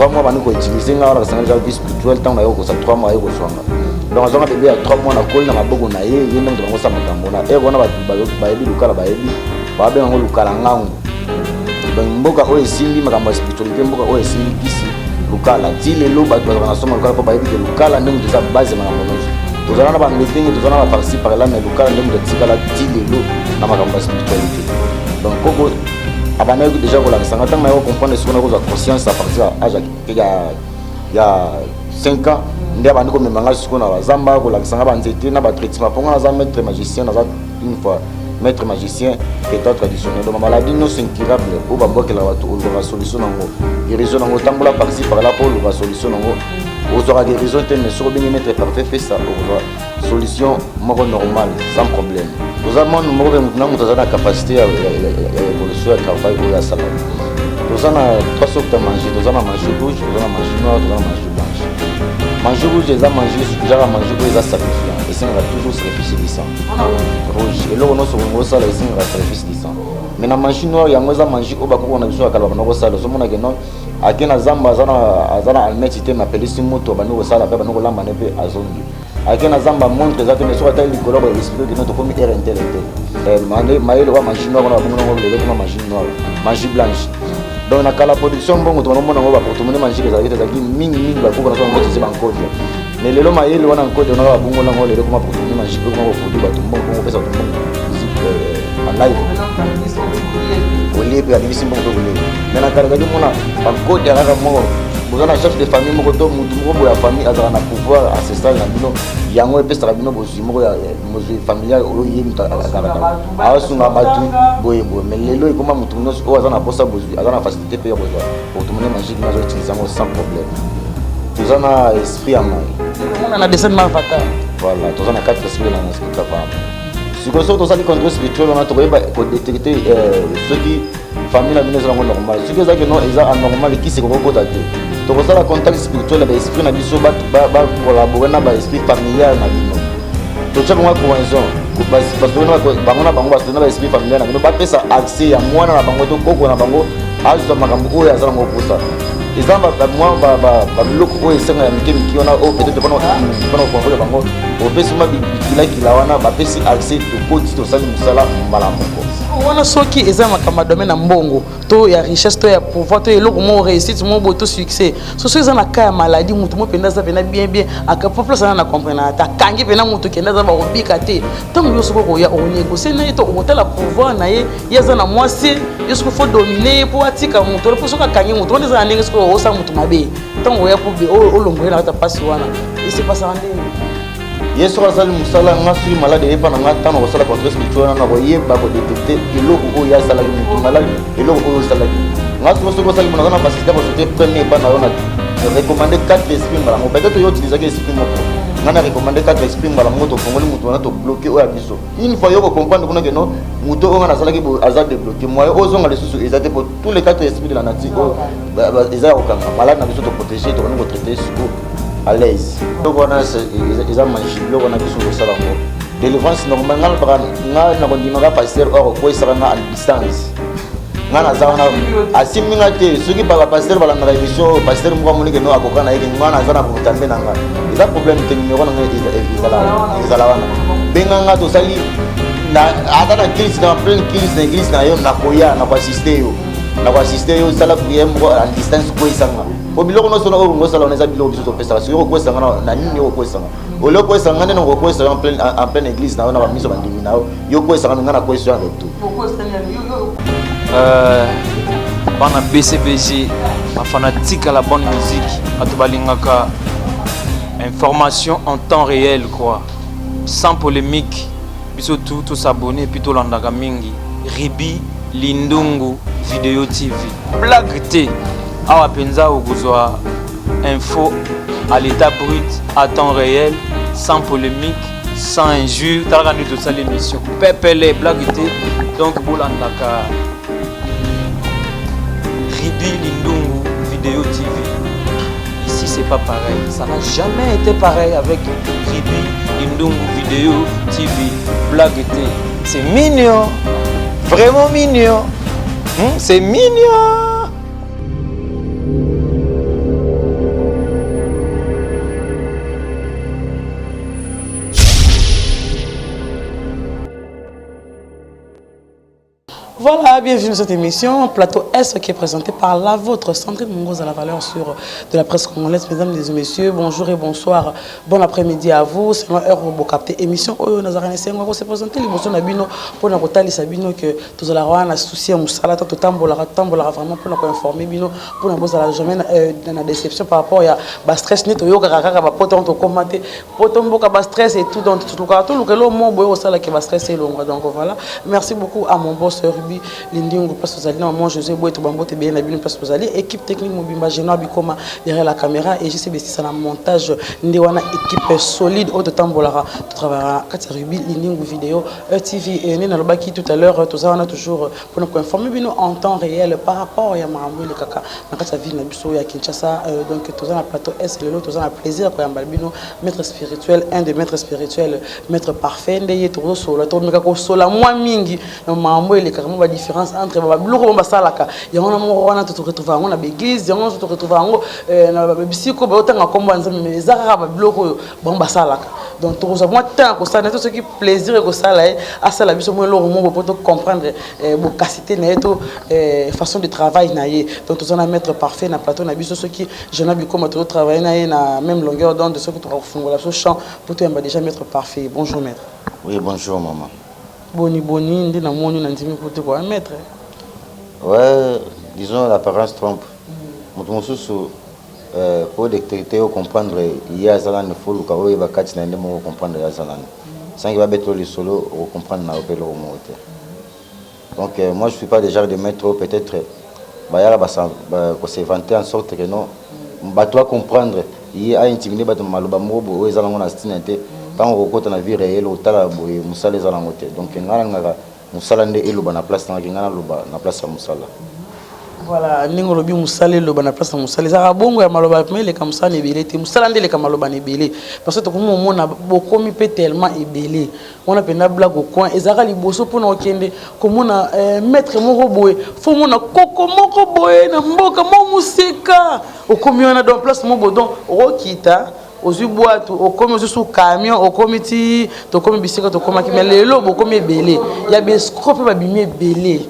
3 mois bani ko utiliser nga la sanga vie spirituelle tant na yo ko sa 3 mois yo ko swanga donc azonga bébé ya 3 mois na koli na maboko na ye yende ndo ngo sa makambo na e bona ba yebi lukala ba yebi ba be ngo lukala ngangu donc mboka o esimbi makambo ya spiritualité mboka o esimbi kisi lukala ti lelo ba na soma lukala po ba yebi lukala ndenge za base makambo no tozana na ba meeting tozana na parti par là mais lukala ndenge tikala ti lelo na makambo ya spiritualité donc koko abana déjà ko la sanga tant na yo comprendre ce qu'on a cause conscience à partir âge ya 5 ans ndia bandi ko memanga siko na bazamba ko la sanga banzete na ba traitement ponga na za maître magicien na za une fois maître magicien état traditionnel donc maladie non incurable ou ba boke la watu la solution nango guérison nango tambola par ici par là pour la solution nango aux aura guérison te mais sur bien maître parfait fait ça au solution moro normal sans problème nous avons nous moro nous avons la capacité à évoluer à travail ou à salade nous avons 3 sortes de manger nous avons manger rouge nous avons manger noir nous avons manger blanche manger rouge les a manger déjà manger rouge les a sacrifié et ça va toujours sacrifier du sang rouge et là on a sur un ça les signes va sacrifier du sang mais na manger noir il y a moi ça manger au bako on a besoin à calme on a ça le sommet que non akena zamba azana almeti te ma pelisi moto bano ko sala pe bano ko lamba ne pe azongi akena zamba montre za te me so ata likolo ba esprit que notre comme air intellectuel mande maile wa machine noire na bongo ngo le ko machine noire magie blanche donc na kala production bongo to mona ngo ba pour tout monde manger za ite za ki mingi ba ko na so ngo tse ba nkodi mais lelo maile wana nkodi na ba bongo ngo le ko ma pour tout monde manger ko ngo produit ba tout bongo pesa tout bongo en live olié pe alivisi bongo ko le mais na kala ga mona ba nkodi na ka mo vous avez un chef de famille mokoto mutu moko ya famille azana na pouvoir ancestral na bino yango epesa bino bozi moko ya mozi familial oyo yimta akaka asunga batu boye boye mais lelo ikoma mutu nyonso oyo azana posa bozi azana facilité pe ya bozi pour tout le monde magique na zo utiliser sans problème tous ana esprit à mai on a descend ma fata voilà tous ana 4 esprits na esprit capable si ko so to sali contrôle spirituel on a to ko détecter ceux qui famille la bino za normal ceux qui za que non ils a anormal qui se ko ko date donc ça la contact spirituel ba esprit na biso ba collaborer na ba esprit familial na bino to tsa ngwa cohésion ko parce que na bango ba ba esprit familial na bino ba pesa accès ya mwana na bango to koko na bango azo makambo oyo azala ngo posa ezamba moi ba biloko oyo esenga ya mike mikiona o peut-être pendant contrôle bango o pesa ma bikila kilawana ba pesa accès to koti to sali musala malamoko wana soki eza makamba domaine na mbongo to ya richesse to ya pouvoir to eloko mo réussite mo boto succès so eza na cas ya maladie mutu mo penda za pena bien aka popula sana na comprendre ata kangi pena mutu kenda za ba obika te tango yo soko ya onyeko se na to otala pouvoir na ye yeza na mwasi yo soko faut dominer po atika mutu po soko kangi mutu on eza ndenge soko osa mutu mabe tango ya pobe o longo na ata pasi wana isi pasa ndenge yeso azali musala ngasi malade epa na ngata na kosala contre spirituel na koyeba ko détecter eloko oyo ya sala mutu malade eloko oyo sala ngasi soko sala mona na facilité pour sauter premier pas na ona recommander 4 esprits mbala mo peut-être yo utiliser que esprit moko ngana recommander 4 esprits mbala mo to fongoli mutu na to bloquer oyo biso une fois yo ko comprendre kuna que non mutu oyo na sala ki aza débloquer moi ozonga les sous ezate pour tous les 4 esprits de la nature eza okanga malade na biso to protéger to ko traiter siko à l'aise donc on a ils ont mangé le on a vu sur le salon délivrance normalement na kondimaka pasteur or ko isara na distance ngana zaona asiminga te soki ba pasteur bala na révision pasteur moko monike no akokana yeke ngana zana ko tambe nanga eza problème te numéro na ezala wana benganga to sali na atana crise na plein crise na église na yo na koya na ko assister yo sala prière moko à distance ko isanga po biloko no sona o ngosala on eza biloko biso to pesa siko ko sanga na nini yo ko sanga o lo ko sanga ne no ko sanga en pleine église na ba miso bandimi na yo ko sanga ngana ko sanga to bana BCBG ma fanatique à la bonne musique atobalingaka information en temps réel quoi sans polémique biso tout s'abonner plutôt landaka mingi Ribi Lindungu Vidéo TV blague te awa penza okozwa info à l'état brut à temps réel sans polémique sans injure talaka nde tosala émission pepele blague te donc bolandaka Ribi Lindungu Vidéo TV ici c'est pas pareil ça n'a jamais été pareil avec Ribi Lindungu Vidéo TV blague te c'est mignon vraiment mignon c'est mignon. Voilà, bienvenue dans cette émission, Plateau S, qui est présenté par la vôtre, Sandrine Mongoz à la valeur sûre de la presse congolaise. Mesdames et messieurs, bonjour et bonsoir, bon après-midi à vous. C'est moi, Heure Capté, émission Oyo Nazarene Sengo, on s'est présenté l'émotion Nabino pour nous retarder Sabino que tous allons avoir un souci à Moussala, tout tambolara vraiment pour nous informer Bino, pour nous poser la jamais dans la déception par rapport à la stress net, au Kaka, poton, commenter, poton, boka, stress et tout, dans tout le cas, tout le monde, mon boy au sala qui va stresser l'ombre. Donc voilà, merci beaucoup à mon boss Ruby Lindingo place aux alliés, moi José Boy Tobambote bien Nabino place aux alliés, équipe technique Mobimba Geno Bikoma derrière la caméra et JCB ça la montage Ndewana équipe solide au de Tambolara tu travailleras Katia Ruby Lindingo vidéo TV et Nina Lobaki tout à l'heure tout ça on a toujours pour nous informer Bino en temps réel par rapport à Marambo le Kaka dans Katia ville Nabiso ya Kinshasa donc tout ça na plateau S le lot tout ça na plaisir pour Yambalbino maître spirituel un des maîtres spirituels maître parfait ndeye tout solo to meka ko sola moi mingi Marambo le Kaka ba différence entre ba biloko ba salaka ya on a mo wana tout retrouver on a l'église ya on se retrouver na bisiko ba otanga komba nzambe mais ezaka ba biloko bon ba salaka donc tout ça moi tant que ça tout ce qui plaisir que ça là à ça la biso moi lo mo pour comprendre bocacité na eto façon de travail na ye donc tout ça na maître parfait na plateau na biso ce qui je n'ai comme tout travail na même longueur d'onde de ce que tu vas faire champ pour toi déjà maître parfait bonjour maître. Oui bonjour maman. Boni ndi na moni na ndimi pour toi maître. Ouais, disons l'apparence trompe. Moto pour détecter ou comprendre il y a Zalan il faut le carreau et bakati na ndemo comprendre ya Zalan. Sans qu'il va mettre le solo ou comprendre na opélo au monter. Donc moi je suis pas déjà de mettre peut-être bayala basa ko se vanter en sorte que non ba toi comprendre il y a intimider ba maloba mobo ou Zalan na stinité quand on rencontre na vie réelle au tala boye musala Zalan moté. Donc ngala musala nde eloba na place na ngala loba na place ya musala. Voilà, ningo lobi musale loba na place musale za bongo ya maloba mele comme ça nebelé te musala ndele ka maloba nebelé parce que comme on a bokomi pe tellement ebelé on a pena blague au coin ezaka liboso pona okende comme on a maître moko boye faut mona koko moko boye na mboka mo musika okomi on a dans place mo bodon okita ozui boîte okomi ozu sous camion okomi ti to komi bisika to komaki mais lelo bokomi ebelé ya bescope ba bimi ebelé.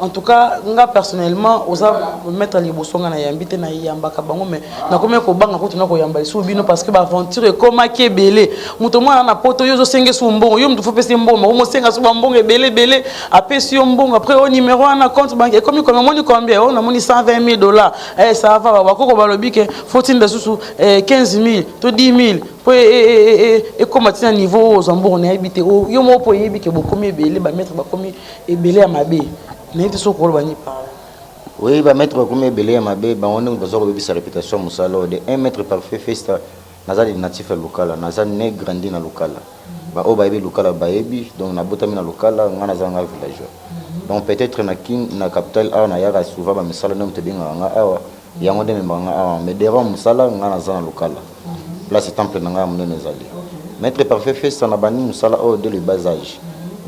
En tout cas, nga personnellement, osa mettre les bossons na yambite na yambaka bango mais na komé ko banga ko tuna ko yambali sou bino parce que ba aventure koma ke belé muto mwana na poto yozo senge sou mbongo yo mtu fopesi mbongo mo senga sou mbongo belé apesi yo mbongo après au numéro na compte bancaire comme moni combien on a moni $120,000 ça va ba ko balobi ke faut de sous 15,000 to 10,000 pour et comme à niveau aux mbongo na habité yo mo po yebi ke bokomi belé ba mettre ba komi ebelé à mabe. Oui, bah mettre comme belé à ma bé, bah on a besoin de sa réputation musalo de un maître parfait festa nazali natif local, nazali né grandi na local. Bah au baby local baby donc na botami na local ngana zanga villageois. Donc peut-être na kin na capitale a na yara souvent ba misala nom te binga nga awa yango de mbanga awa mais devant musala ngana zanga local. Place temple nga munene zali. Maître parfait festa na bani musala au de le bas âge.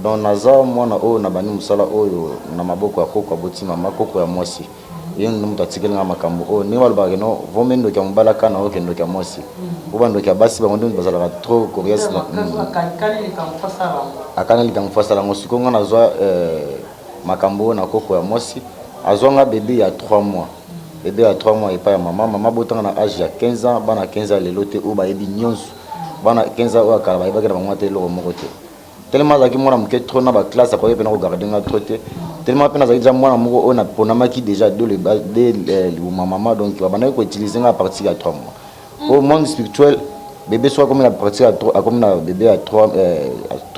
Donc naza mwana o na bani musala oyo na maboko ya koko abotima makoko ya mwasi ye numuta tsikela makambo o ni walba keno vomendo kya mbala kana o kendo kya mwasi ubando kya basi ba ngondo bazala trop curious na akana likamfasa la ngosiko ngana zwa makambo na koko ya mwasi azonga bébé ya 3 mois bébé ya 3 mois et pas ya maman botanga na âge ya 15 ans bana 15 ans lelote o ba yebi nyonso bana 15 ans o akala ba yebaka ba ngate lo mokote tellement zaki mwana muke trop na ba classe akoye pena ko garder nga trop te tellement pena zaki ja mwana moko on a ponamaki déjà de le maman donc va bana ko utiliser nga à partir de 3 mois au monde spirituel bébé soit comme la partie à 3 comme na bébé à 3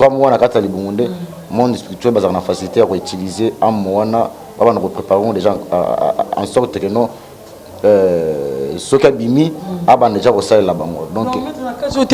mois na kata libungunde monde spirituel bazar na facilité à utiliser en mois na ba na préparer déjà en sorte que non ce qui a bimi a déjà ressalé la bango donc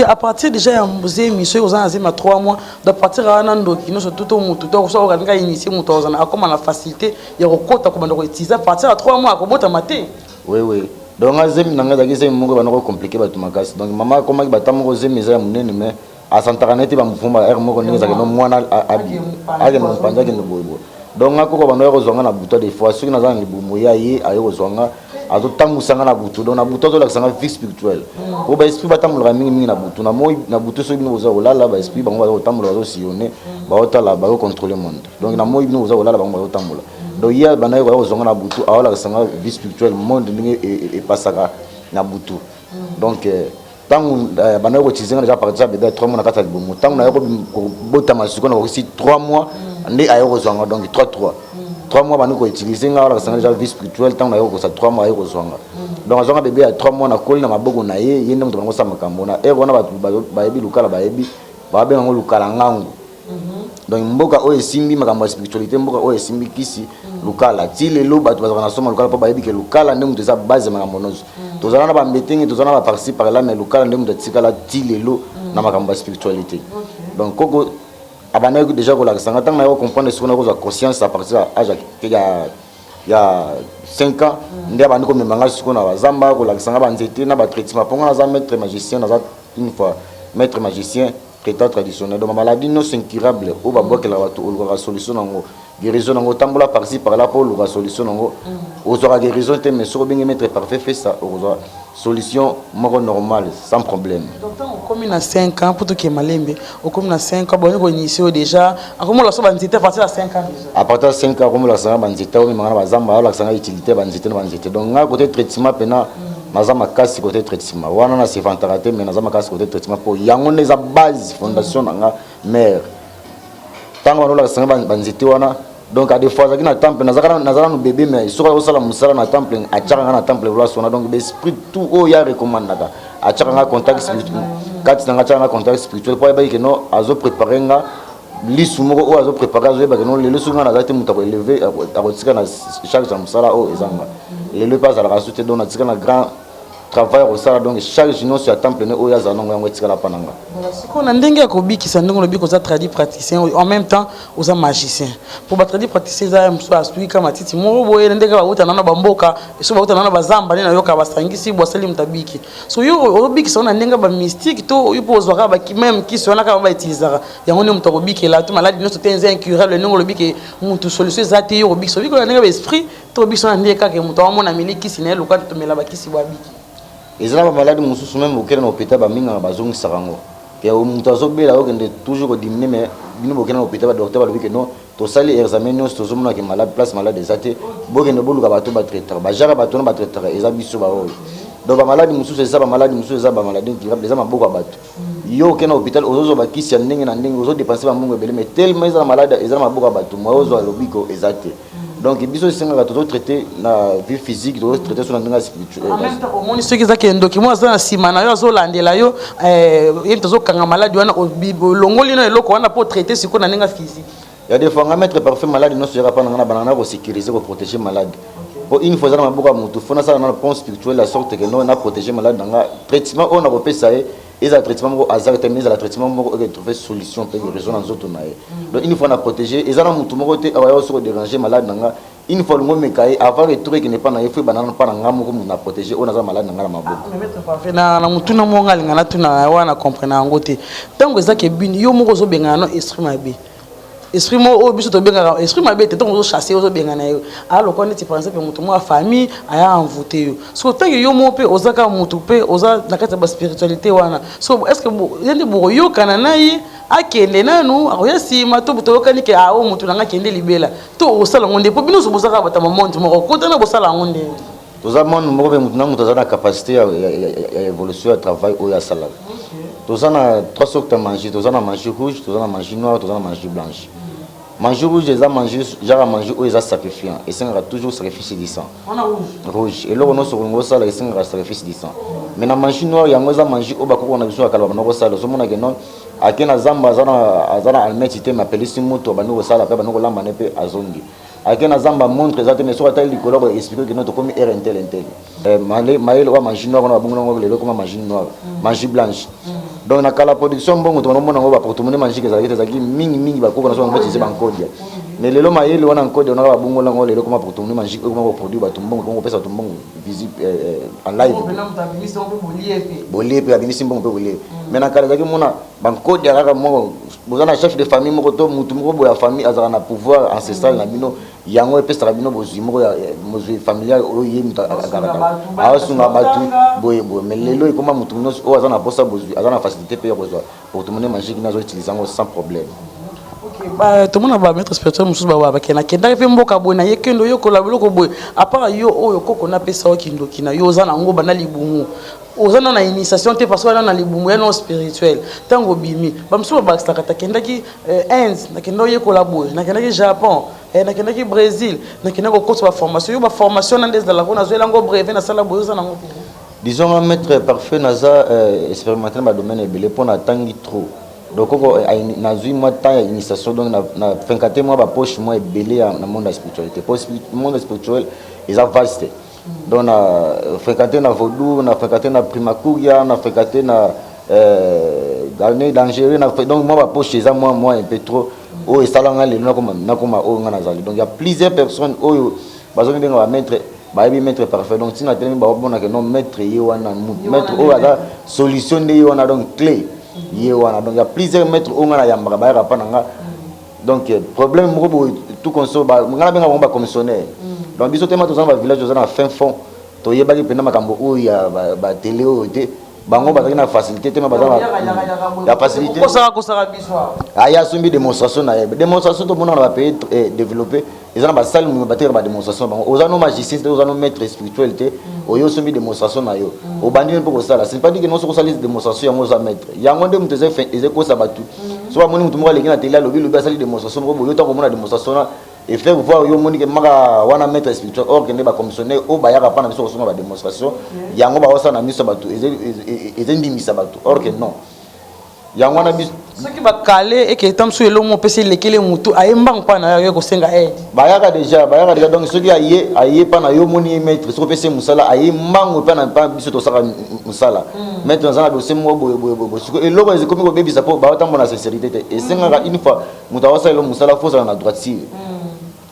à partir déjà ya musée monsieur aux ans 3 mois de partir à nando qui nous tout mutu donc ça on a initié mutu aux ans comme la facilité ya rekota comme on utiliser à partir à 3 mois ko bota maté oui donc azemi nanga za kise mungo bana ko compliqué ba tumakasi donc maman comment ba tamongo zemi za munene mais à santaranete ba mfumba er moko ninga za no mwana abi age no mpanja ke no bobo donc ngako bana ko zonga na buto des fois ceux qui na za libumu ya ye ayo zonga azo tambusanga na butu donc na butu to la sanga vie spirituelle o ba esprit batamulaka mingi na butu na butu so bino oza olala ba esprit bango bazo tambula bazo sillonner ba otala ba contrôler monde donc na moi bino oza olala bango bazo tambula donc hier banayi ko zonga na butu awala sanga vie spirituelle monde ndenge et pasaka na butu donc tant banayi ko tizenga déjà partir peut-être 3 mois na kata libomo tant na ko bota masuko na ko si 3 mois ndé ayo ko zonga donc 3 mois banayi ko utiliser nga awala sanga déjà vie spirituelle tant na ko ça 3 mois ayo ko zonga donc zonga bébé à 3 mois na koli na maboko na ye yende muto ngo sa makambo na wana ba yebi lukala ba yebi ba benga ngo lukala ngangu donc mboka oyo esimbi makambo ya spiritualité mboka oyo esimbi kisi lukala ti lelo bato bazalaka na soma lukala mpo bayebi ke lukala nde moto eza base ya makambo nyonso tozala na bambetenge tozala na baparci par là mais lukala nde moto atikala ti lelo na makambo ya spiritualité donc koko abandaki déjà kolakisanga ntango na yo comprendre soki nakozwa conscience à partir ya age ya 5 ans nde abandi komemanga sikoyo na bazamba kolakisanga banzete na batraitement mpongo naza maître magicien naza une fois maître magicien traitant traditionnel donc maladie non incurable o ba bokela bato oluka solution nango guérison nango tambola par-ci par-là pour oluka solution nango ozwa guérison te mais soko bengi maître parfait fait ça ozwa solution moko normale sans problème donc comme il a 5 ans pour tout qui est malembe ou comme il a 5 ans bon on initie déjà comment la so banzite à partir de 5 ans déjà à partir de 5 ans comme la sanga banzite o mangana bazamba la sanga utilité banzite donc nga côté traitement pena naza makasi côté traitement wana na sivantara te mais naza makasi côté traitement pour yango neza base fondation nanga mère tango banola sanga banzite wana donc à des fois na temple nazaka no bébé mais soka osala musala na temple achaka na temple voilà sona donc l'esprit tout o ya recommandaka achaka na contact spirituel kati na achaka na contact spirituel pour ba que non azo préparer nga lisu moko o azo préparer azo ba que non lelo sunga na zate muta ko élever akotika na chaque musala o ezanga lelo pas à la rasoute donc na tika na grand travail au sala donc chaque jour sur temple ne oya za nongo yango tika la pananga voilà ce qu'on a ndenge ko bikisa ndenge lobi ko za traduit praticien en même temps aux magicien pour ba traduit praticien za mso asui kama titi mo boye ndenge ba uta nana bamboka so ba uta nana bazamba ni na yoka basangisi bo sali mtabiki so yo obikisa na ndenge ba mystique to yo pozwa ba ki même ki sona ka ba utilisera yango ne mtoko bikela to malade no tenze incurable ndenge lobi ke mutu solution za te yo obikisa biko na ndenge ba esprit to obikisa na ndenge ka ke mutu amona miliki sine luka to mela ba kisi bwa biki ezala ba malade mususu même okena na hôpital ba minga bazongisa rango ya mutu azobela okende toujours diminuer mais bino bokena na hôpital ba docteur balobi ke non to sali examen nyonso tozomona ke malade place malade ezate bokende boluka bato ba traiteur ba jara bato na ba traiteur eza biso ba oyo donc ba malade mususu eza ba malade mususu eza ba malade incurable eza maboko ya bato yo okena na hôpital ozozo ba kisi ya ndenge na ndenge ozo dépenser ba mbongo ebele mais tellement eza malade eza maboko ya bato moi ozo alobiko ezate donc biso singaka tozo traiter na vie physique tozo traiter sur la ndenge spirituelle en même temps au moins ceux qui zaki ndoki moi za sima na yo zo landela yo tozo kanga malade wana longoli na eloko wana pour traiter siko na ndenge physique il y a des fois on mettre parfait malade non sera pas na banana pour sécuriser pour protéger malade pour une fois ça na maboka mutu fona ça na pont spirituel la sorte que non na protéger malade dans traitement on a repé ça et un traitement moko azarté mais la traitement moko que trouver solution pour raison dans autres nae donc une fois on a protégé et ça na mutu moko te awa so déranger malade dans une fois le mot mekai avant le truc qui n'est pas na effet banana pas na moko na protéger on a malade dans la maboko mettre parfait na mutu na monga lingana tuna wana comprendre ngote tango ezake bini yo moko zo bengana no esprit mabe esprit mo o biso to benga esprit mabe te to chasser ozo benga na yo alors quand tu penses que mutu mo famille aya envoûté yo so tango yo mo pe ozaka mutu pe oza na kata ba spiritualité wana so est-ce que yende bo yo kana na yi akende nanu akoya sima to buto kani ke awo mutu nanga kende libela to osala ngonde po bino so bozaka bata monde mo ko tana bosala ngonde toza monde moko be mutu na mutu azana capacité ya évolution ya travail o ya sala toza na trois sortes de manger toza na manger rouge toza na manger noir toza na manger blanche manger rouge eza manger genre manger o eza sacrifiant et c'est toujours sacrifice du sang on a rouge et loko no so ngo sala et c'est sacrifice du sang mais na manger noir yango eza manger o bakoko na biso akala bana ko sala so mona ke non akena zamba azana almeti te ma pelisi moto bana ko sala pe bana ko lamba ne pe azongi akena zamba montre ezate mais so atali likolo ko expliquer que notre comme air intel maïle wa manger noir na bongo ngo lelo comme manger noir manger blanche donc na kala production bongo to mona ngo ba portemone manger ezaki mingi bakoko na so ngo tise bankodia mais lelo maïle wana nkodia na ba bongo ngo lelo comme portemone manger ko produit ba tumbongo ko pesa tumbongo visible en live bolie pe abimisi mbongo pe bolie mais na kala zaki mona bankodia kaka mo bozana chef de famille moko to mutu moko boya famille azana na pouvoir ancestral na bino yango epesaka bino bozwi moko ya mozwi familial oyo ye mutu akalaka aosunga batu boye mais lelo ekoma mutu nyonso oyo aza na posa bozwi aza na facilité mpe ya kozwa portemone magique nazo utilize yango sans problème. Ok, tout le monde va mettre spirituel mususu ba bakena kenda pe mboka boy na yekendo yo kola biloko boy à part yo oyo koko na pesa o kindo kina yo za na ngo bana libumu ozana na initiation te parce que na libumu ya non spirituel tango bimi ba mususu ba sakata kenda ki Inde na kenda yo kola boy na kenda ki Japon na kenda ki Brésil na kenda ko kosa ba formation yo ba formation na ndeza la kona zo elango brevet na sala boy za na ngo disons un maître parfait naza expérimenter dans le domaine belé pour na tangi trop. Donc na zui moi temps initiation donc na 50 mois ba poche moi belé dans le monde de la spiritualité. Pour le monde spirituel ils ont vaste. Donc na 50 na vaudou, na 50 na primakuria, na 50 na garné dangereux na donc moi ba poche ça moi un peu trop oh et salanga le na comme oh ngana zali. Donc il y a plusieurs personnes oh bazo bien va mettre maître parfait donc si na tellement ba bon que non maître yewana maître o ada solution de yewana donc clé yewana donc il y a plusieurs maîtres o ngana yamba ba ra pananga donc problème mo tout conso ba ngana benga ba commissionnaire donc biso tema to za ba village to za na fin fond to yeba ki pena makambo o ya ba télé o te bango ba na facilité tema ba la facilité ko sara biso aya sumbi démonstration na démonstration to mona na ba pays développer ils ont ba salle mu ba terre ba démonstration bango ozano magicien ozano maître spiritualité oyo sumbi démonstration na yo obandi mpo ko sala c'est pas dire que non so ko sala démonstration yango za maître yango nde muteze fait ko sa batu so ba moni mutu mo lengi na télé lobi lobi sala démonstration ko yo ta ko mona démonstration na et faire voir yo moni ke maka wana maître spirituel or que ne ba commissionnaire o ba ya pa na biso ko sona ba démonstration yango ba osa na miso batu ezendimisa batu or que non yango na biso soki bakale et que tam so elo mo pesi lekele mutu ayemba pa na yo ko senga aide bayaka déjà donc soki aye pa na yo moni maître so pesi musala aye mbango pa na pa biso to saka musala maître na dossier mo bo siko eloko ez komi ko bebisa po ba tambo na sincérité et senga une fois mutu awasa elo musala faut ça na droiture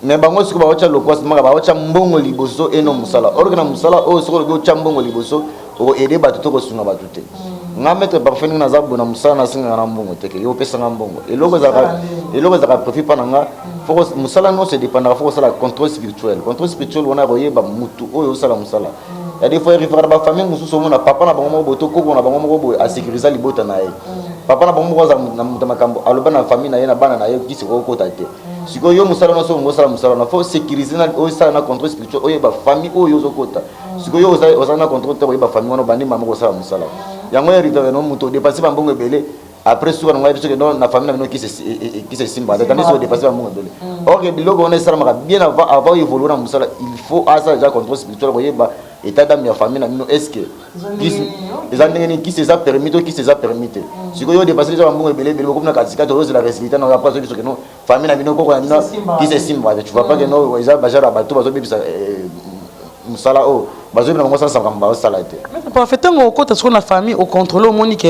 mais bango siko ba wacha lokos maka ba wacha mbongo liboso eno musala or que na musala o siko go chambongo liboso o aider batu to ko sunga batu te nga mettre parfait na zabu na musala na singa na mbongo teke yo pesa na mbongo eloko za profit pa nga faut musala no se dépendre faut ça la contrôle spirituel on a royeba mutu oyo sala musala ya des fois il faut ba famille mususu mona papa na bango boto koko na bango bo a sécuriser libota na ye papa na bango za na makambo aloba na famille na ye na bana na ye kisi ko kota te siko yo musala no so ngosala musala na faut sécuriser na oyo sala na contrôle spirituel oyo ba famille oyo zo kota siko yo oza na contrôle te oyo ba famille wana bandi mama ko sala musala yango ya river no muto dépasser ba mbongo ebele après souvent on va dire que non na famille na qui se simba tandis que dépasser ba mbongo ebele or que biloko on est ça bien avant évoluer na musala il faut asa déjà contrôle spirituel oyeba état d'âme ya famille na mino est-ce que les andengeni qui se permis siko yo dépasser ba mbongo ebele comme na katika to la facilité na pas ceux que non famille na mino ko na qui se simba tu vois pas que non ils a bajara bato bazo bibisa musala o bazo na ngo sala kamba sala te mais parfaitement au côté sur la famille au contrôle au monique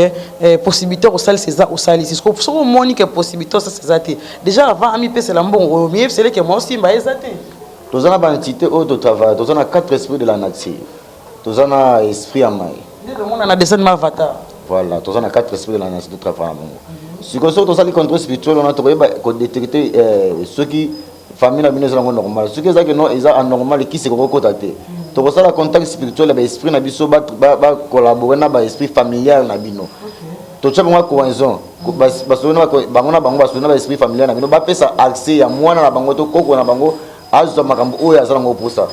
possibilité au salle César au salle c'est ce que monique possibilité ça c'est déjà avant ami pèse la bon mieux c'est que moi aussi mba ezate tozana ba entité au de travail tozana quatre esprits de la nature tozana esprit à mai on a descend ma avatar voilà tozana quatre esprits de la nature de travail si que ça tozali contrôle spirituel on a trouvé ko détecter ceux qui famille na bino ezango normal ce que ça que non eza anormal qui se kokota te to ko sala contact spirituel ba esprit na biso ba collaborer na ba esprit familial na bino to tshaba ngwa cohésion ba sona bango na bango ba sona ba esprit familial na bino ba pesa accès ya mwana na bango to koko na bango azo makambo oyo azala ngo pour ça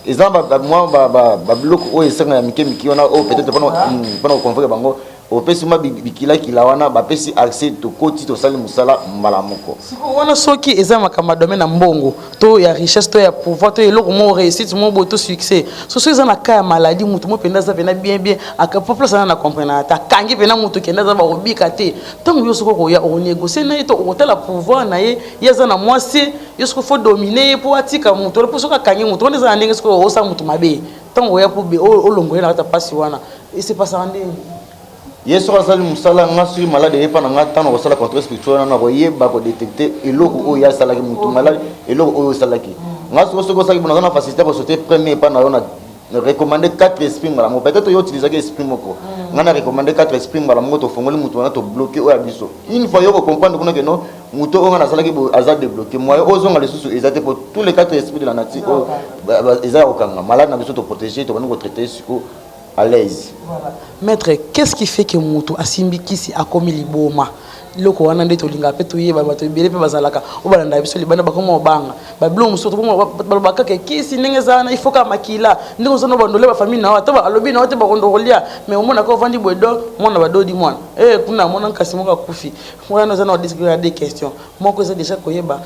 ezamba moi ba bloc oyo esenga ya mike miki ona o peut-être pendant convoquer bango opesi ma bikila kila wana bapesi accès to koti to sali musala malamoko siko wana soki eza makama domaine na mbongo to ya richesse to ya pouvoir to eloko mo réussite mo boto succès so eza na ka ya maladie mutu mo penda za pena bien aka population na comprendre ta kangi pena mutu kenda za ba obika te tango yo soko ko ya o négocier na to o tela pouvoir na ye yeza na mwasi yo soko faut dominer pour atika mutu pour soka kangi mutu on eza ndenge soko o sa mutu mabe tango ya pour o longo na ta pasi wana et c'est pas ça ndenge yeso asali musala ngasui malade epa na ngata na kosala contrôle spirituel na koyeba ko détecter eloko oyo ya salaki mutu malade eloko oyo salaki ngasu soko saki bona na facilité ko sauter premier pas na yona recommander 4 esprits ngala mo peut-être yo utiliser que esprit moko ngana recommander 4 esprits ngala mo to fongoli mutu na to bloquer oyo biso une fois yo ko comprendre kuna que non mutu o ngana salaki bo aza débloquer moi ozo ngala susu ezate pour tous les 4 esprits de la nature eza okanga malade na biso to protéger to bana ko traiter siko à l'aise. Voilà. Maître, qu'est-ce qui fait que Moutou a Simbikisi a commis l'iboma? loko wana nde tolinga pe toyeba bato ebele pe bazalaka obalanda biso libanda bakoma obanga babilo mosusu balobaka ke kisi ndenge ezala na ifoka makila ndenge ozana bandole bafamille na ata alobi na te bakondokolia mais omona ko vandi bwedo mwana badodi mwana kuna mona nkasi moko akufi mwana ozana odiscuter des questions moko eza déjà koyeba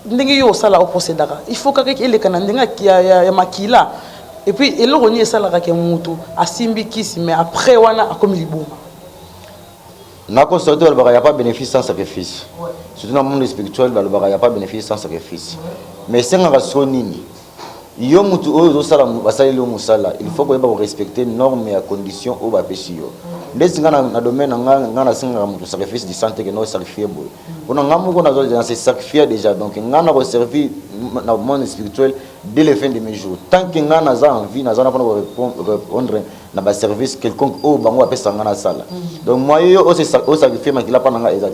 ndenge yo osala oprocédaka il faut kaka eleka na ndenge ya makila et puis eloko ni esalaka ke mutu asimbi kisi mais après wana akomi libuma. Na constaté qu'il n'y a pas de bénéfice sans sacrifice. Surtout dans le monde spirituel, il n'y a pas de bénéfice sans sacrifice. Mais c'est un raison nini. Il faut que vous respecter les normes et les conditions où vous péché. Dans le domaine de sacrifice de santé que nous sacrifions. On a sacrifié déjà, donc on a servi dans le monde spirituel dès la fin de mes jours. Tant que nous avons envie, nous allons répondre dans le service quelconque au bango appelle ça dans salle. Donc moi je sacrifier makila pendant exact.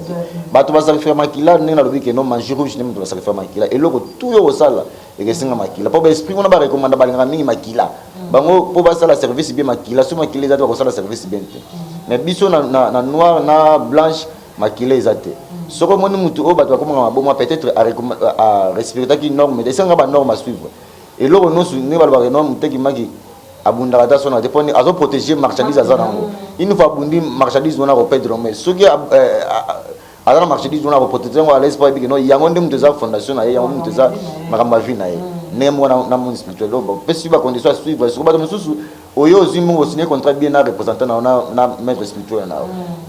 Ba tu vas sacrifier makila n'est dans le week-end non manger rouge n'est pas sacrifier makila et loko tout au salle et que c'est makila. Pour esprit on a pas recommandé balinga mingi makila. Bango pour ba salle service bien makila, sous makila ça doit salle service bien. Mais biso na noir na blanche makila exact. Ce que moi nous tout au ba tu comment bon moi peut-être à respecter qui norme mais c'est une norme à suivre. Et loko nous ne va pas norme te qui magi abunda ta sona dépend azo protéger marchandise azanango il nous faut abundi marchandise on a repédre mais ce qui azana marchandise on a protéger on a l'espoir que non yango ndem teza fondation na yango teza makamba vie na ye nemo na monde spirituel bon parce que condition à suivre ce que ba mususu oyo zimo signer contrat bien na représentant na maître spirituel na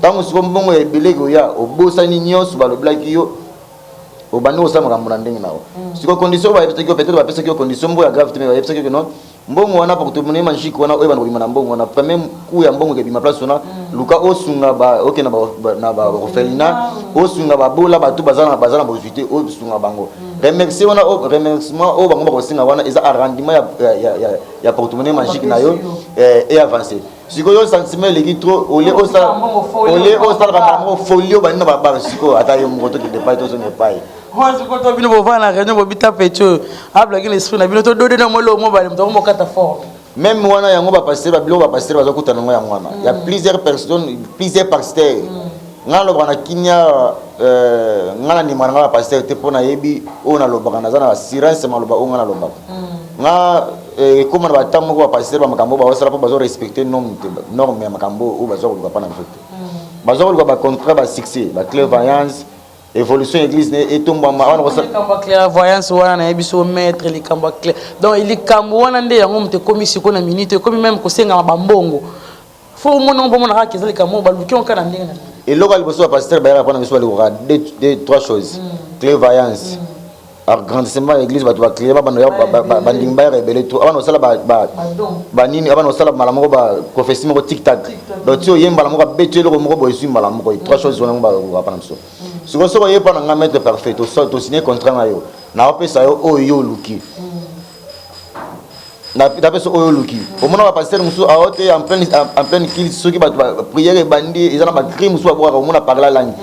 tant ce mbongo ya belego ya obosani nyonso ba lo black yo obani osama kamuna ndenge nawo siko condition ba peut-être ba pesa que condition mbo ya grave mais ba pesa que non mbongo wana porte-monnaie magique wana oyo bana bima na mbongo wana premier coup ya mbongo ke bima place wana luka osunga ba OK na ba orphelinat osunga ba bola ba tout bazana bozité osunga bango remercier wana remerciement o bango ba kosinga wana eza arrangement ya porte-monnaie magique na yo et avancer siko yo sentiment leki trop olé osala ba folio ba nina ba siko ata yo moto ki dépasse to ne pas moi je compte bien pour voir la réunion pour bita pecho habla que l'esprit na bien to do na molo mo ba mo mo kata fort même wana yango ba passer ba bilo ba passer ba zokuta nango yango wana il y a plusieurs personnes plusieurs pasteurs ngalo bana kinya ngana ni mwana ba pasteur te pona yebi ona lobaka na zana assurance maloba o ngana lobaka nga comme ba tamu ba pasteur ba makambo ba osala po ba zo respecter norme ya makambo o ba zo ko pa na mfete ba zo ko ba contrat ba succès ba clairvoyance évolution église et tombe wana ko kamba clairvoyance wana na biso maître les kamba clair donc il kambo wana nde yango mte komisi ko na minute comme même ko senga ba mbongo faut mon bon na ka kezali kamo ba luki on kana ndenge na et local bosso pasteur ba répondre biso ba deux trois choses clairvoyance agrandissement l'église ba to clair ba ndimba rebelle to abana osala ba nini abana osala malamu ba prophétie mo tic tac donc tu yemba la mo ba betu le mo bo esu malamu ko trois choses on ba pa na biso ce que so yeba na mettre parfait to so to signer contrat na yo na opesa yo oyo luki na peso oyo luki au moment ba pasteur musu a hote en plein kill ceux qui ba prière bandi ils ont ba crime musu ba au moment parler langue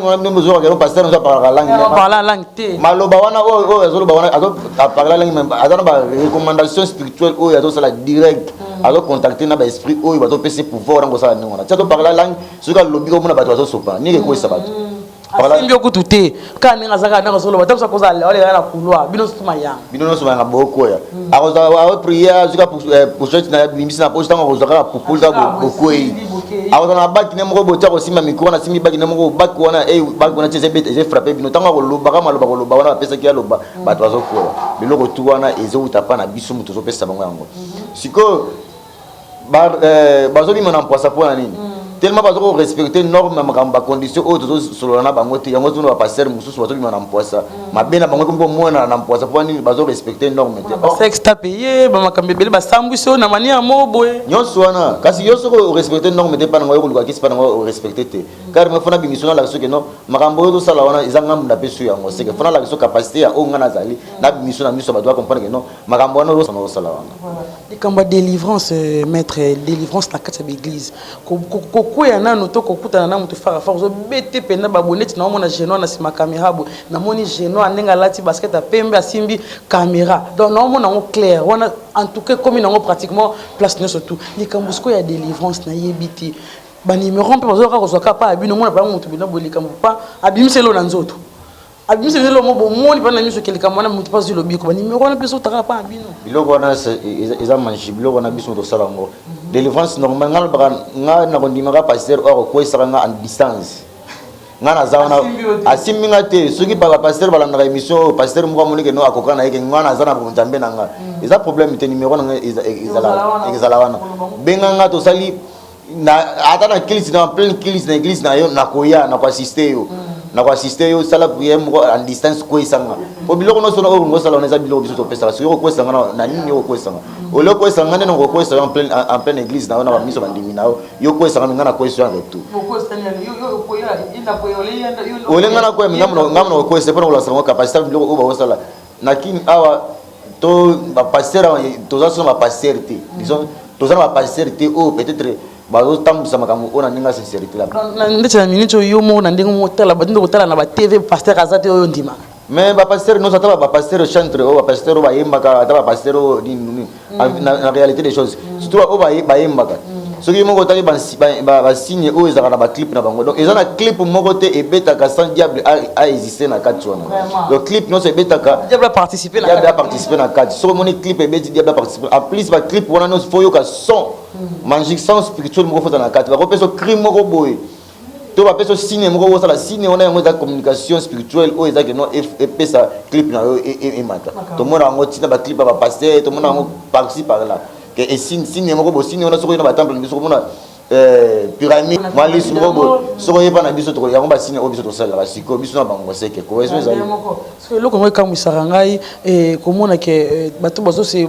on a même besoin que pasteur musu parler langue te maloba wana o azolo ba wana azo parler langue même azana ba recommandation spirituelle o azo sala direct azo contacter na ba esprit o ba to pese pouvoir ngo sala ngona tsato parler langue ceux qui lobby au moment ba to azo sopa ni ko sabato asimbi okutute kana ngazaka na solo batamsa koza ole na kulwa bino suma yang bino suma nga boko ya akoza a prière jusqu'à pour church na limisi na poste ngo kozaka pour za boko yi akoza na baki ne moko botia ko sima mikro na simi baki ne moko baki wana baki wana tese bete je frapper bino tango ko loba kama loba wana pesa ki loba bato azokola biloko tu wana ezo utapa na biso muto zo pesa bango yango siko bazo bima na mposa pona nini tellement pas trop respecter normes ma condition autres sur la bango te yango tuna passer mususu bato bima na mposa mabena bango ko mona na mposa po nini bazo respecter normes te sexe ta payer ba makambebele ba sambuso na mania moboe nyonso wana kasi yoso ko respecter normes te pana ngo ko kisi pana ngo respecter te car me fona bimission la so que non makambo to sala wana izanga munda pesu yango c'est que fona la so capacité ya o ngana zali na bimission na miso ba doit comprendre que non makambo wana ro sala wana les kamba délivrance maître délivrance na kati ya église ko ya nanu to kokutana na mutu fara fara zo bete pena baboneti na mona geno na sima caméra bo na moni geno anenga lati basket a pembe asimbi caméra donc na mona ngo clair wana en tout cas comme na ngo pratiquement place ne surtout les kambusko ya délivrance na yebiti ba numéro mpe bazoka kozwaka pa abino mona bango mutu bina bolika mpa abimiselo na nzoto abimiselo mo bomoni bana miso kelika mwana mutu pas le biko ba numéro na biso taka pa abino biloko wana eza manji biloko wana biso tosala ngo délivrance normal nga na kondimaka pasteur or koesaka nga en distance nga naza wana asimbi nga te soki baba pasteur balandaka émission pasteur moko amonike no akoka na yeke nga naza na nzambe na nga eza problème te numéro nanga ezala wana benga nga tosali ata na kilisi na pleine kilisi na église na yo nakoya na koassiste yo na koassiste yo sala prière moko en distance koesanga po biloko nyonso oyo ngosala wana eza biloko biso topesaka soki okokwesanga na nini yo okokwesanga ole okokwesanga nde noko okokwesa yo en pleine église na yo na bamiso bandimi na yo yo okokwesanga nga na koyeso ya retour ole nga na koya ngam na okokwesa mpo na kolakisaka ngo capacité biloko oyo bakosala nakini awa to bapasteur toza so na bapasteur te disons toza na bapasteur te oyo peut-être bazotambwisa makambo oyo na ndenge ya sincérité la ndeti na minute oyo moko na ndenge motala batindi kotala na batv pasteur aza te oyo ndima mais bapasteur nyonso ata bapasteur chantre oyo bapasteur oyo bayembaka ata bapasteur oyo nini na réalité des choses surtout oyo bayembaka soki moko otali basigne oyo ezalaka na baclip na bango donc eza na clip moko te ebetaka sans diable aexiste na kati wana donc clip nyonso ebetaka diable aparticipe na kati soki omoni clip ebeti diable aparticipe en plus baclip wana nyonso fo yoka son magique son spirituel moko fota na kati bakopesa crime moko boye to bapesa signe moko osala signe wana yango eza communication spirituelle oyo ezaki no epesa clip na yo emata tomona yango ntina baclip ya bapaster tomona yango parci par là et signe moko bo signe wana soki na batemple biso komona pyramide mwalisu moko soko yeba na biso to yango ba signe oyo biso tosalaka siko biso na bango seke ko eso ezali so eloko ngo ekamwisaka ngai komona ke bato bazose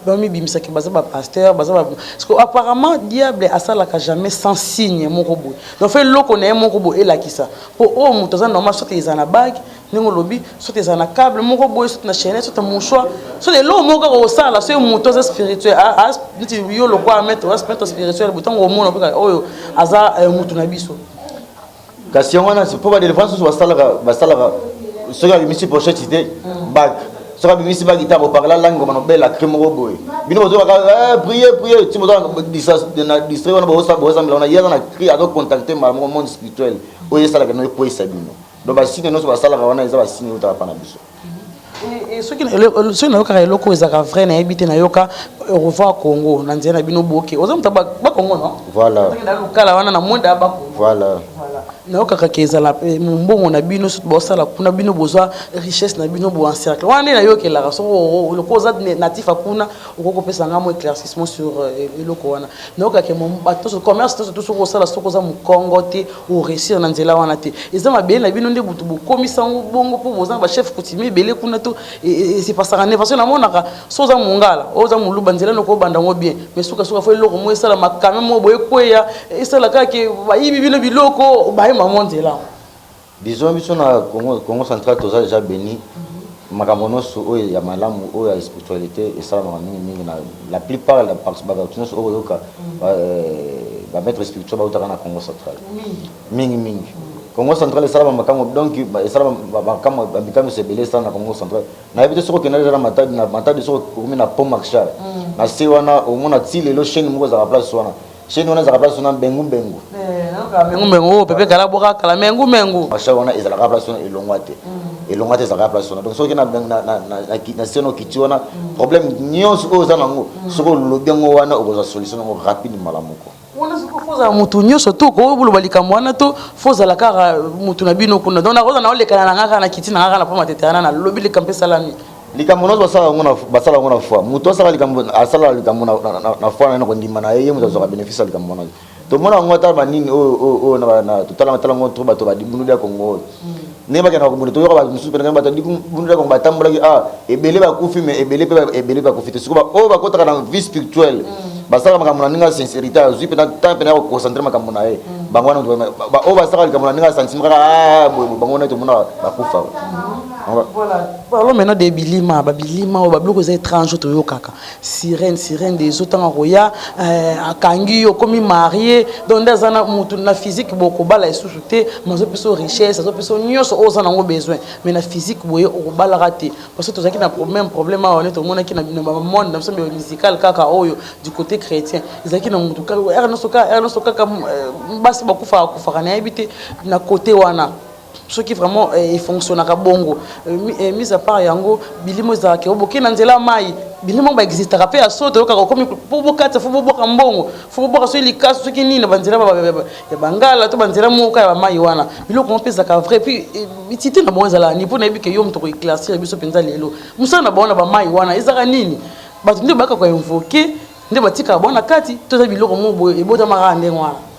bamibimisaki baza bapasteur baza parce que apparemment diable asalaka jamais sans signe moko boye donc fait eloko na ye moko boye elakisa po oyo moto aza normal soki eza na bague ndenge olobi soki eza na câble moko boye soki na chaînette soki na mouchoir soki eloko moko kaka osala soki moto aza spirituel neti yo lokwa maître spirituel botango omona oyo aza moto na biso kasi yango wana mpo badélivrance oso basalaka soki abimisi pochette te bag soki abimisi bag ita boparla langue ngoma nobela cri moko boye bino bozokaka prier ti distrait wana bozambela wana ye aza na cri azocontacte mbala moko monde spirituel oyo esalaka no ekweyisa bino donc basine nyonso basalaka wana eza basine oyo taka pa na biso soki nayokaka eloko ezalaka vrai nayebi te nayoka revoir congo na nzela na bino boke oza moto bakongo no voilà lokala wana na mwenda bakongo voilà nayokaka ke ezala mbongo na bino soki bosala kuna bino bozwa richesse na bino bo encercle wana nde nayokelaka soko loko oza natif akuna okokopesa nga mo éclaircissement sur eloko wana nayokaka ke bato commerce to soki osala soki oza mokongo te oréussir na nzela wana te eza mabele na bino nde butu bokomisango bongo mpo boza bachef coutumier ebele kuna to esipasaka nde parce que namonaka so oza mongala oza moluba nzela noko obanda ngo bien mais sukasuka fo eloko mo esala makame mo boye kweya esalaka ke bayibi bino biloko bayemba mo nzela disons biso na Congo central toza déjà béni makambo nyonso oyo ya malamu oyo ya spiritualité esalamaka mingimingi na la plupart babato nyonso oyo oyoka bamaître spirituel bautaka na Congo central mingimingi Congo central esalama makambo donc esalama makambo bambikambo ebele esala na Congo central nayebi te soki okenda eza na matadi soki okomi na pont marchal na se wana omona ti lelo chaîne moko ezalaka place wana chaîne wana ezalaka place wana mbengu oyo pepe kala boka kala mengu marchal wana ezalaka place wana elongwa te ezalaka place wana donc soki na se okiti wana problème nyonso oyo oza nango soki olobi yango wana okozwa solution yango rapide mbala moko wana soki fozala motu nyonso to koyeboloba likambo wana to fozala kaka motu na bino kuna donc nakoza naolekana na nga kaka na kiti na nga kaka na po matete wana nalobi likambo mpe salami likambo nyonso basala yango na foi moto asala likambo na foi na ye na kondima na ye moto azwaka bénéfice ya likambo wana tomona yango ata banini oyo totala yango to bato badibundu ya kongo oyo ndenge bakendaka kobunda toyoka bato mosusu pene bato bundu ya kongo batambolaki ebele bakufi mais ebele bakufi te sikoyo oyo bakotaka na vie spirituelle basala makambo na ndenge ya sincérité azwi pena temps pene ya koconcentre makambo na ye bango wana oyo basala likambo na ndenge ya sentiment kaka boye bango wana tomona bakufa Voilà, parlons maintenant des bilima, bilima, babiloko za étrange to yokaka. Sirène des autres en roya, akangi comme marié, donc dans un mutu na physique boko bala esouté, mais zo peso richesse, zo peso nyos oza na ngo besoin, mais na physique boye o bala raté. Parce que to zaki na problème on est tout le monde qui na monde dans son musical kaka oyo du côté chrétien. Zaki na mutu ka erno soka ka basi bakufa kufa na habité na côté wana. Ce qui vraiment fonctionne à bongo mis à part yango bilimo za ke oboki na nzela mai bilimo ba existe rapé à saute ka comme pour bokata faut boka mbongo faut boka so likas ce qui ni na banzela ya bangala to banzela moka ya mai wana biloko mpeza ka vrai puis bitite na bonza la ni pona bike yo mto ko classer biso penza lelo musana bona ba mai wana ezaka nini ba ndio baka ko invoquer ndio batika bona kati to za biloko mo ebota marande wana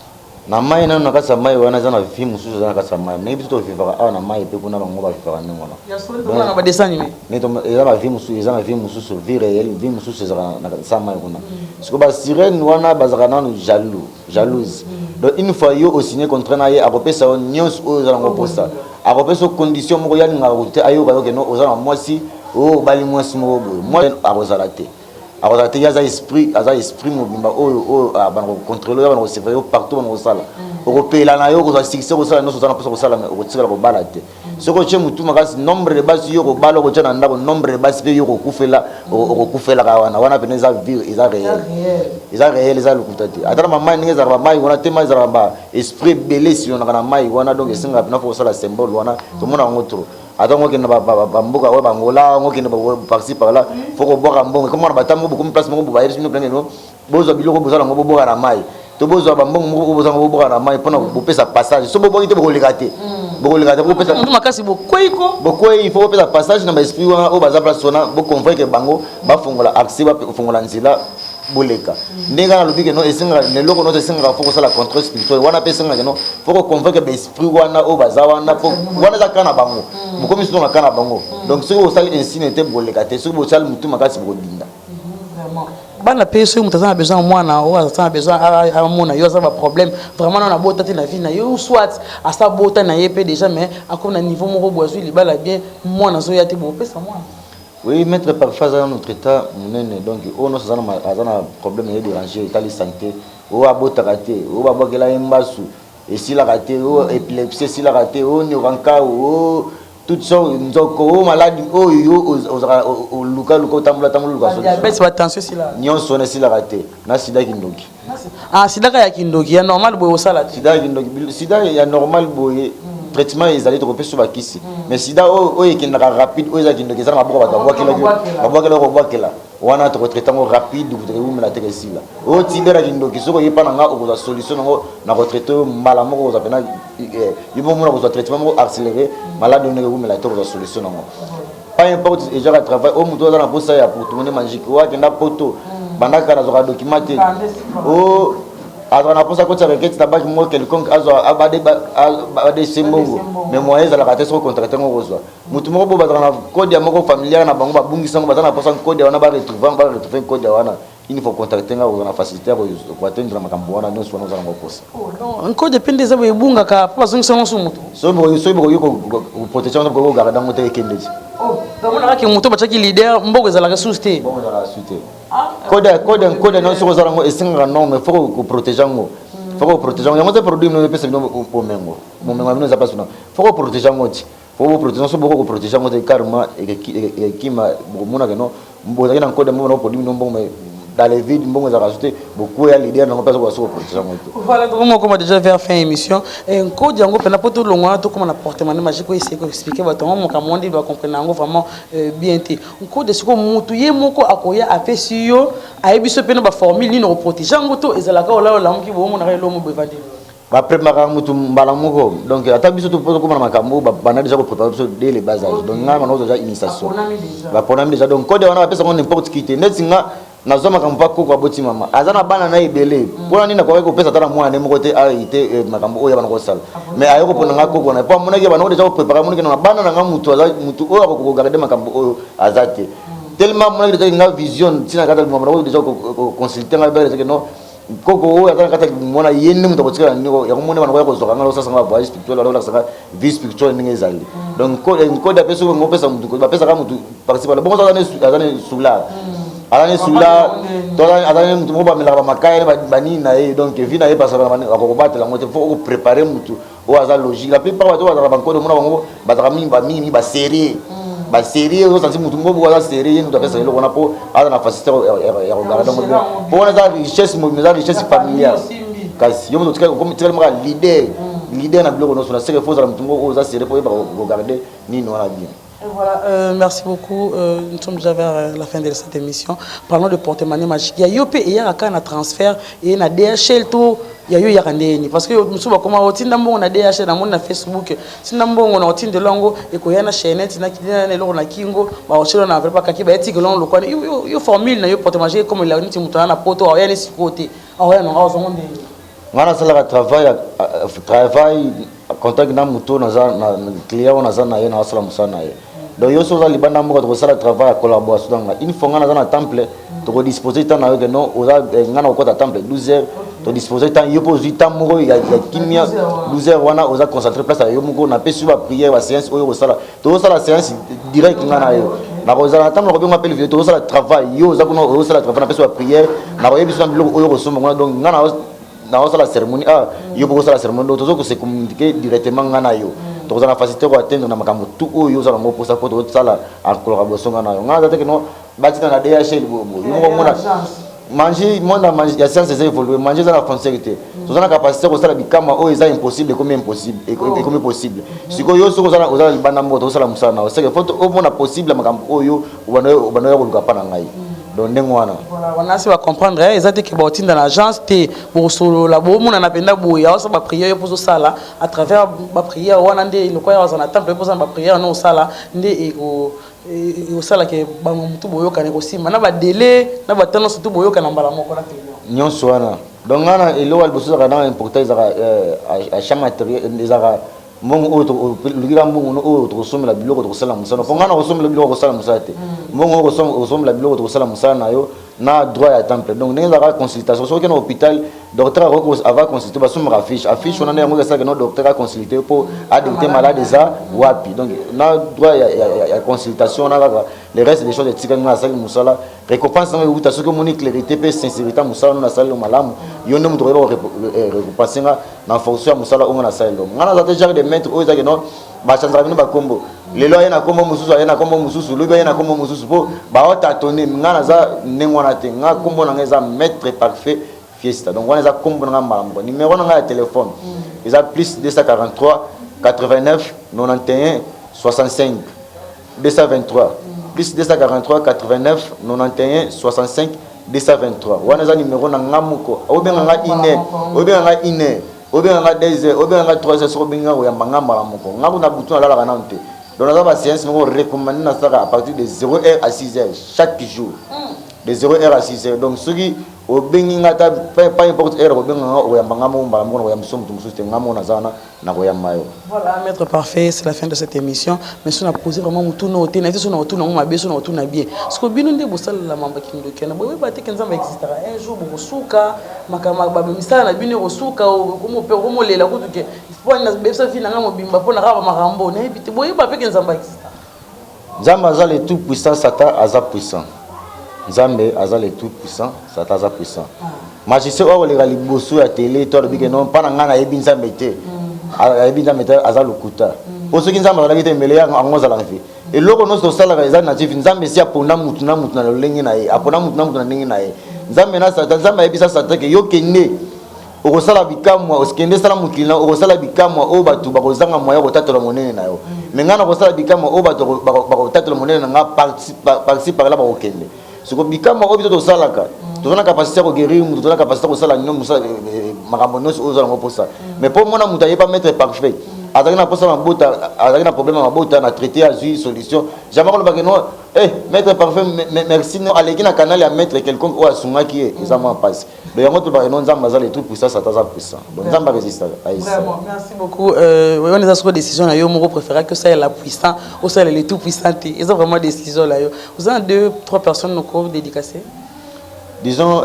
na mai na nakasa mai wana zana vi mususu zana kasa mai ne biso to vivaka awa na mai pe kuna bango ba vivaka ndengona ya so ndo na ba dessin ne to eza vi mususu zana vi mususu vi réel vi mususu zana na kasa mai kuna siko ba sirène wana bazaka na jalouse donc une fois yo au signer contrat na ye akopesa nyos o zana ngo posta akopesa condition moko ya nga ko te ayo ka yo ke no ozana mwasi o bali mwasi moko boy moi akozala te alors il y a un esprit mobimba oh bana contrôler bana surveiller partout bana sala européen na yo ko succès ko sala no sala ko sala ko tsela ko balate ce que tu mutu makasi nombre de basi yo ko balo ko tana ndako nombre de basi yo ko kufela ka wana pene za vivre ils a réel za lukutati atara mama ninge za mama wana tema za ba esprit belé si on na mai wana donc esinga pena ko sala symbole wana to mona ngotro attends que na mboka wa bangola ngo ke na participe par là faut ko boka mbongo comme na batambo beaucoup place mo ba yesi no plein no bozo biloko bozala ngo boka na mai to bozo ba mbongo mo bozo ngo boka na mai pona ko pesa passage so bobo ite bokolikate ko pesa ndo makasi bokoiko il faut pesa passage na ba esprit wa o baza place sona bo convaincre bango ba fongola accès ba fongola nzila boleka ndenge na lobike no esinga ne loko no esinga faut ça la contrôle spirituel wana pesinga no faut convaincre ba esprit wana o baza wana faut wana za kana bango bokomi sino na kana bango donc ce que ça insigne te boleka te ce que ça mutu makasi bodinda vraiment bana peso mutu azana besoin mwana o azana besoin a mona yo azana problème vraiment na bota te na vie na yo soit à sa bota na yepé déjà mais à comme na niveau moko boisui libala bien mwana zo ya te bo pesa mwana. Oui, mettre parfois dans notre état, donc on a un problème de déranger, état de santé, ou à botarate, ou à bokela imbasu, et si la raté, ou épilepsie, si la raté, ou neuranka, ou toutes sortes, ou maladie, ou au luka, tambula, diabète, attention si la. Nyon sonne si la raté, na sida kindoki. Ah, sida ya kindoki, ya normal boy au salade. Sida kindoki, sida ya normal boy. Traitement ils allaient trop sur bakisi mais sida o qui est rapide o ils qui ça m'a beaucoup là wana to traitement rapide vous la télé là o tibera kindo kisoko yepa nga o solution na retraité malamo ko zapena yibo mona ko traitement accéléré malade ne vous la télé solution ngo pas importe déjà le travail o muto za na posa ya pour tout le monde magique wa kenda poto bandaka na zo documenté o alors pour ça que tu requêtes tabac moi quelconque abade sembo mais moi ils la rater sur contracter ngo reçoit mutu mo bo bazana code ya moko familial na bango babungisa ngo bazana posa code ya wana ba retrouver code ya wana il faut contacter nga na faciliter ko atteindre makambo wana non so za ngo posa un code depende za bunga ka pa zongisa ngo sumu so bo yo protection ko garder ngo te kende donc on a que mutu bachaki leader mbogo za la susté bon za la susté code non so za ngo esinga non mais faut ko protéger ngo faut ko protéger ngo te produit no pesa no po mengo no za pasuna faut ko protéger ngo ti faut ko protéger so boko ko protéger ngo te karma e kima mona que no mbo za na code mbo no produit no mbo dans les villes mbongo za rajouter beaucoup ya leader na pesa ko so protéger ngo ti voilà donc comme déjà vers fin émission et un code yango pena poto longwa to comme na portement magique ko essayer ko expliquer bato mo ka monde doit comprendre yango vraiment bien té un code c'est comme mutu ye moko akoya afesi yo ayebiso pena ba formule ni no protéger ngo to ezalaka ola la mki bo mo na lo mo bevandi ba préparer mutu mbala moko donc ata biso to poto comme na makambo ba na déjà ko préparer biso dès les bas âge donc nga na déjà initiation ba pona déjà donc code wana ba pesa ngo n'importe qui té net nga na zoma kampa ko kwa boti mama azana bana na ibele pona nina kwa ko pesa tara mwana mo kote a ite makambo oya bana ko sala mais ayoko pona ngako ko na pa mona ke bana ko déjà préparer mona ke na bana na mutu oya ko garder makambo oyo azate tellement mona ke nga vision tina kata mama ko déjà ko consulter nga bele que non koko oyo azana kata mona yende mutu akotikala niko yango mona bana koya kozwaka ngalo osasanga voyage spirituel alors lakisaka vie spirituelle ndenge ezali donc code apeso ngo pesa mutu bapesaka mutu participe bongo azane soula azane soula tola azane mutu mo bamelaka bamakaya banini na ye donc vie na ye pasaka akokobatela ngo te faut préparer mutu oyo aza logique la plupart bato bazaka bankode mona bango bazaka mingi basérie basérie oyo santi mutu ngo aza série ye mutu apesa eloko wana po aza na facilité ya kogarde ngo bien po wana eza richesse familiale kasi yo mutu tikali maka leader na biloko nyonso na seke fo ozala mutu ngo oyo oza série po oyeba kogarde nini wana bien. Voilà, merci beaucoup. Nous sommes déjà vers la fin de cette émission. Parlons de porte-monnaie magique. Il y a Yopé et il y a un transfert et il y a DHL tout. Il y a eu parce que nous sommes comme on a DHL dans mon Facebook. Si nous on a de longo et qu'on y a une chaîne, il y a une kingo, bah on cherche on a pas kaki, bah éthique long le quoi. Il formule na yo porte-monnaie comme il a une petite mouton na poto, il y a une côté. Ah ouais, non, on ngana sala travail contact na muto na client na za na ye na sala musana ye donc yo so za libanda moko to sala travail à collaboration donc une fois ngana za na temple to disposer temps na yo que non oza ngana ko ta temple 12h to disposer temps yo poser temps moko ya kimia 12h wana oza concentrer place yo moko na pesu ba prière ba séance oyo sala to sala séance direct ngana yo na ko za na temple ko benga pele vidéo to sala travail yo za ko sala travail na pesu ba prière na ko yebiso biloko oyo ko soma ngana donc ngana na la cérémonie yo boko la cérémonie donc tozo ko se communiquer directement ngana yo to za na facilité ko atteindre na makambo tout oyo za ngo pour ça ko to sala en collaboration ngana yo ngana za te no batina na DHL bobo yo mona manger monde manger ya science c'est évoluer manger za la fonctionnalité to za na capacité ko sala bikama oyo za impossible comme impossible et comme possible siko yo so ko za oza libanda mbo to sala musana o seke photo o mona possible makambo oyo ubana yo ko luka na ngai donc ndengwana voilà on a se va comprendre exactement que ba dans l'agence te pour solo la bo mona na penda boya ça ba prière pour ça là à travers ba prière wana ndé le quoi on attend pour ça ba prière non ça là ndé et ça là que ba mutu boyo kana ko sima na ba délai na ba tano surtout boyo kana mbala moko na client nyonso wana donc ngana elo wal boso ka na important à chaque matériel des ara mbongo oyo lugira mbongo oyo tokosomela biloko tokosala musana po ngana kosomela biloko kosala musala te mbongo oyo kosomela biloko tokosala musala na yo na droit ya temple donc ndenge ezalaka consultation soki na hôpital docteur ava consulté basomaka affiche wana nde yango esalaka no docteur aconsulté mpo adecte malade eza wapi donc na droit ya consultation na kaka le reste des choses etikali nga asali mosala récompense yango euta soki omoni clarité mpe sincérité ya mosala no nasalelo malamu yo nde moto koyeba récompense nga na fonction ya mosala ongo nasalelo nga naza te genre de maître oyo ezaki no bachanzaka bino bakombo lelo aye na kombo mosusu aye na kombo mosusu lobi aye na kombo mosusu mpo baotatone nga naza ndenge wana te nga kombo na nga eza maître parfait fiesta donc wana eza kombo na nga mbala moko numéro na nga ya téléphone eza plus 243 89 91 65 223 plus 243 89 91 65 223 wana eza numéro na nga moko obenga nga ine obenga nga ine obenga nga 2 heures obenga nga 3 heures soko benga oyamba nga mbala moko nga kuna butu na lalaka nanu te donc naza ba séance moko recommandé na saka à partir de 0h à 6h chaque jour de 0h à 6h donc soki obengi nga ta pas importe heure obenga nga oyamba nga mbala moko oyamba somo mususu te nga mona zana na koyamba yo. Voilà, maître parfait, c'est la fin de cette émission. Mais si on a posé vraiment tout nos thèmes, si on a tout nos mabé, si on a tout nos bien. Ce que bien on dit, bossal la mamba qui nous kena. Boy, bah t'es qu'un zamba existera. Un jour, bon souka, makama babe misa na bien au souka ou comme les la route que il faut une bébé fille na ngamo bimba pour na raba marambo. Ne bité boy, bah qu'un zamba existera. Zamba azal est tout puissant, Satan azal puissant. Zambe azal est tout puissant, Satan azal puissant. Magicien or les galibosso à télé, toi le big non pas na ngana ebin zambe te. Ebin zambe te azal lokuta. Pour ceux qui nzamba la vite mêlé en ngoza la vie. Et loko no sala ka ezal natif nzambe si apona mutu na lengi na ye, apona mutu na lengi na ye. Nzambe na Satan nzambe ebisa Satan ke yo kende. Okosala bikamwa oskende sala mukilina okosala bikamwa o batu bakozanga moya kotatola monene na yo. Mengana kosala bikamwa o batu bakotatola monene na nga parti par là bakokende. Ce que bikama obito to salaka to na capacité ko guérir mutu to na capacité ko sala nyongo musala makambo nyonso ozo na posa mais pour mona mutu ayeba mettre parfait azaki na posa mabota azaki na problème mabota na traiter azui solution jamais ko ba no mettre parfait merci no aleki na canal ya mettre quelqu'un o asunga qui est exactement passe le yango to ba no nzamba za le tout puissant ça ta puissant donc nzamba résiste vraiment merci beaucoup on est à ce décision na yo mo préférer que ça est la puissant ou ça le tout puissant ils ont vraiment décision là yo vous avez 2-3 personnes nous dédicacées disons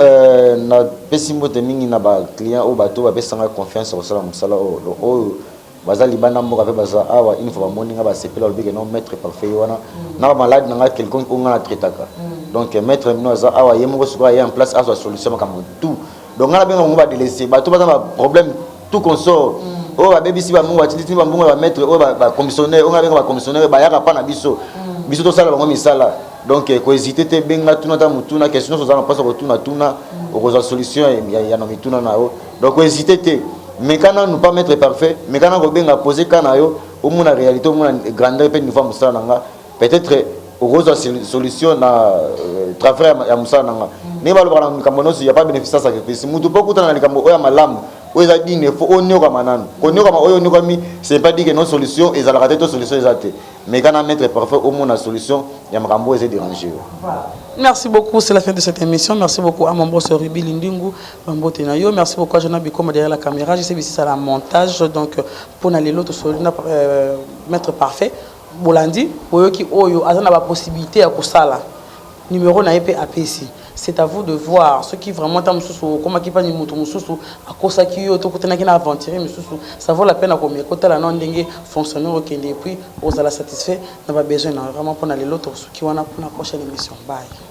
na pesi mbote mingi na ba client au bateau ba pesanga confiance au sala musala o bazali bana mboka pe baza awa une fois ba moninga ba sepela le big non maître parfait wana na ba malade na quelqu'un ko ngana traitaka donc maître mino za awa yemo ko ya en place à sa solution comme tout donc ngana benga ngba délaisser bateau ba problème tout consort o ba baby si ba mungu atiti ba mungu ba maître o ba commissionnaire o ngana benga ba commissionnaire ba yaka pa na biso to sala bango misala donc ko hésiter te benga tuna ta mutuna question so za na passe ko tuna ko solution ya na mituna na o donc ko hésiter te mais quand on nous pas mettre parfait mais quand on benga poser kana yo au monde la réalité au monde grandeur pe niveau musala nanga peut-être au solution na travers ya musala nanga ne ba lo bana kambono si ya pas bénéfice ça sacrifice mutu pas kutana na kambo oya malamu oya dine fo onyo kama nanu konyo kama oyo onyo kami c'est pas dit que non solution et ça la rater solution exacte mais quand on mettre parfait au monde la solution ya makambo est déranger. Merci beaucoup, c'est la fin de cette émission. Merci beaucoup à mon boss Ruby Lindingu, Mambo Tenayo. Merci beaucoup à Jonah Bikoma derrière la caméra. Je sais ici c'est la montage donc pour aller l'autre mettre parfait. Bolandi, oyoki oyo azana ba possibilité à kusala. Numéro na EP APC. C'est à vous de voir ce qui vraiment t'a mususu comment qui pas ni mutu mususu akosa ki yo to kotena ki na aventurer mususu ça vaut la peine à combien côté la non ndenge fonctionnaire OK et puis aux ala satisfait n'a pas besoin vraiment pour aller l'autre qui wana pour la prochaine émission. Bye.